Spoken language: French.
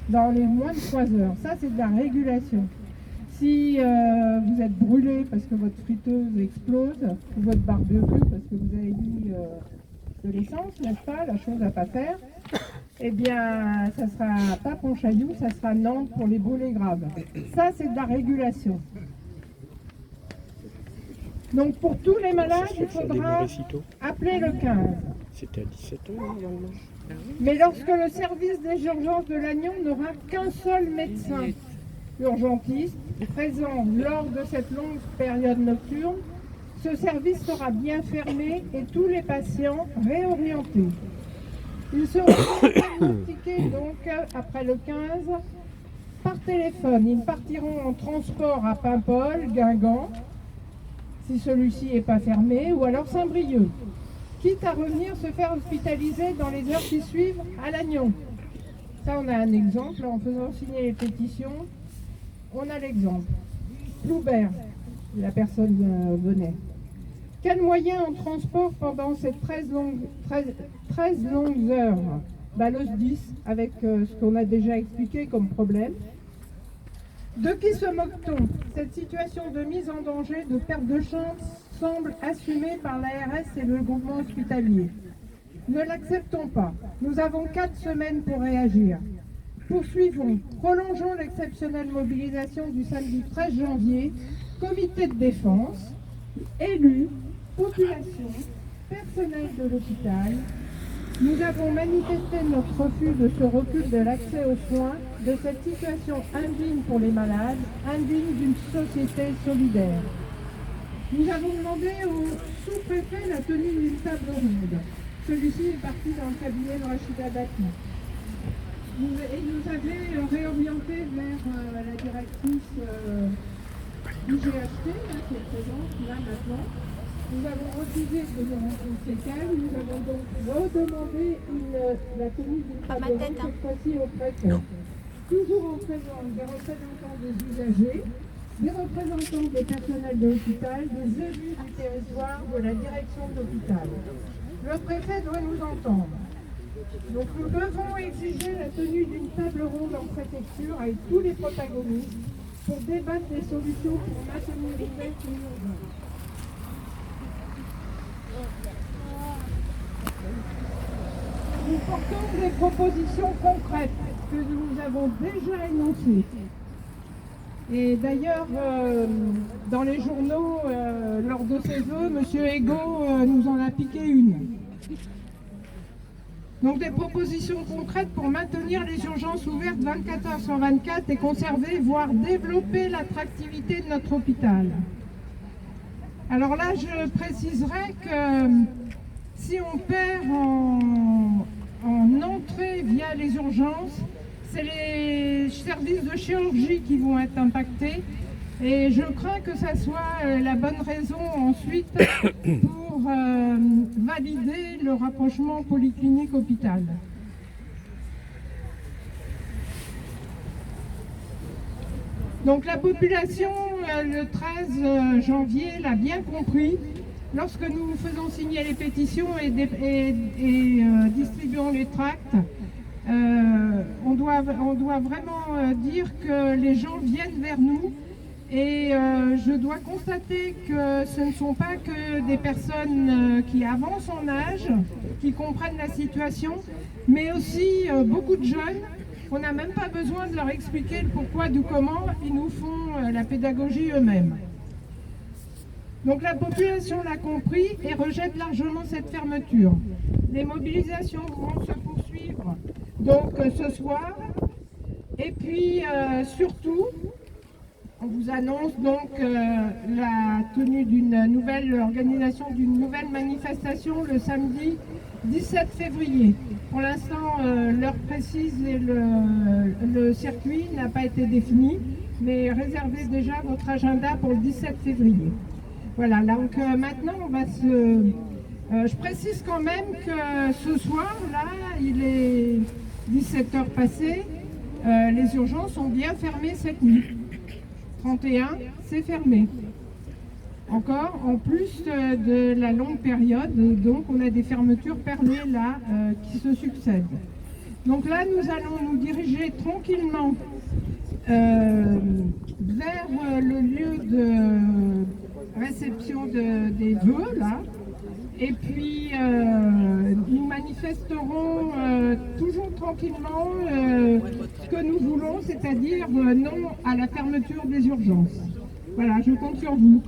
dans les moins de 3 heures. Ça, c'est de la régulation. Si vous êtes brûlé parce que votre friteuse explose, ou votre barbecue parce que vous avez mis de l'essence, n'est-ce pas, la chose à ne pas faire, eh bien, ça sera pas Pontchaillou, ça sera Nantes pour les brûlés graves. Ça, c'est de la régulation. Donc, pour tous les malades, il faudra appeler le 15. C'était à 17h normalement. Mais lorsque le service des urgences de Lannion n'aura qu'un seul médecin urgentiste présent lors de cette longue période nocturne, ce service sera bien fermé et tous les patients réorientés. Ils seront diagnostiqués donc après le 15 par téléphone. Ils partiront en transport à Paimpol, Guingamp, si celui-ci n'est pas fermé, ou alors Saint-Brieuc, quitte à revenir se faire hospitaliser dans les heures qui suivent à Lannion. Ça, on a un exemple. En faisant signer les pétitions, on a l'exemple. Ploubert, la personne venait. Quel moyen en transport pendant ces 13 longues heures? Le 10, avec ce qu'on a déjà expliqué comme problème. De qui se moque-t-on? Cette situation de mise en danger, de perte de chance, semble assumée par l'ARS et le groupement hospitalier. Ne l'acceptons pas. Nous avons 4 semaines pour réagir. Poursuivons, prolongeons l'exceptionnelle mobilisation du samedi 13 janvier, comité de défense, élus, population, personnel de l'hôpital. Nous avons manifesté notre refus de ce recul de l'accès aux soins, de cette situation indigne pour les malades, indigne d'une société solidaire. Nous avons demandé au sous-préfet la tenue d'une table ronde. Celui-ci est parti dans le cabinet de Rachida Dati. Et nous avait réorienté vers la directrice du GHT, qui est présente là maintenant. Nous avons refusé de nous rencontrer qu'elle. Nous avons donc redemandé la tenue d'une table ronde, cette fois-ci au préfet. Toujours en présence des représentants des usagers, des représentants des personnels de l'hôpital, des élus du territoire, de la direction de l'hôpital. Le préfet doit nous entendre. Donc nous devons exiger la tenue d'une table ronde en préfecture avec tous les protagonistes pour débattre des solutions pour maintenir l'hiver sur l'urgence. Nous portons des propositions concrètes que nous avons déjà énoncées. Et d'ailleurs, dans les journaux, lors de ces vœux, M. Ego nous en a piqué une. Donc des propositions concrètes pour maintenir les urgences ouvertes 24 heures sur 24 et conserver, voire développer l'attractivité de notre hôpital. Alors là, je préciserai que si on perd en entrée via les urgences, c'est les services de chirurgie qui vont être impactés. Et je crains que ça soit la bonne raison ensuite pour valider le rapprochement polyclinique-hôpital. Donc la population, le 13 janvier, l'a bien compris. Lorsque nous faisons signer les pétitions et distribuons les tracts, on doit vraiment dire que les gens viennent vers nous. Et je dois constater que ce ne sont pas que des personnes qui avancent en âge, qui comprennent la situation, mais aussi beaucoup de jeunes. On n'a même pas besoin de leur expliquer le pourquoi du comment, ils nous font la pédagogie eux-mêmes. Donc la population l'a compris et rejette largement cette fermeture. Les mobilisations vont se poursuivre donc ce soir. Et puis surtout, on vous annonce donc la tenue d'une nouvelle organisation d'une nouvelle manifestation le samedi 17 février. Pour l'instant, l'heure précise et le circuit n'a pas été défini, mais réservez déjà votre agenda pour le 17 février. Voilà, donc maintenant on va je précise quand même que ce soir, là, il est 17h passées, les urgences sont bien fermées cette nuit. 31, c'est fermé. Encore, en plus de la longue période, donc on a des fermetures perlées là qui se succèdent. Donc là, nous allons nous diriger tranquillement vers le lieu de réception des vœux, là. Et puis, nous manifesterons toujours tranquillement ce que nous voulons, c'est-à-dire non à la fermeture des urgences. Voilà, je compte sur vous.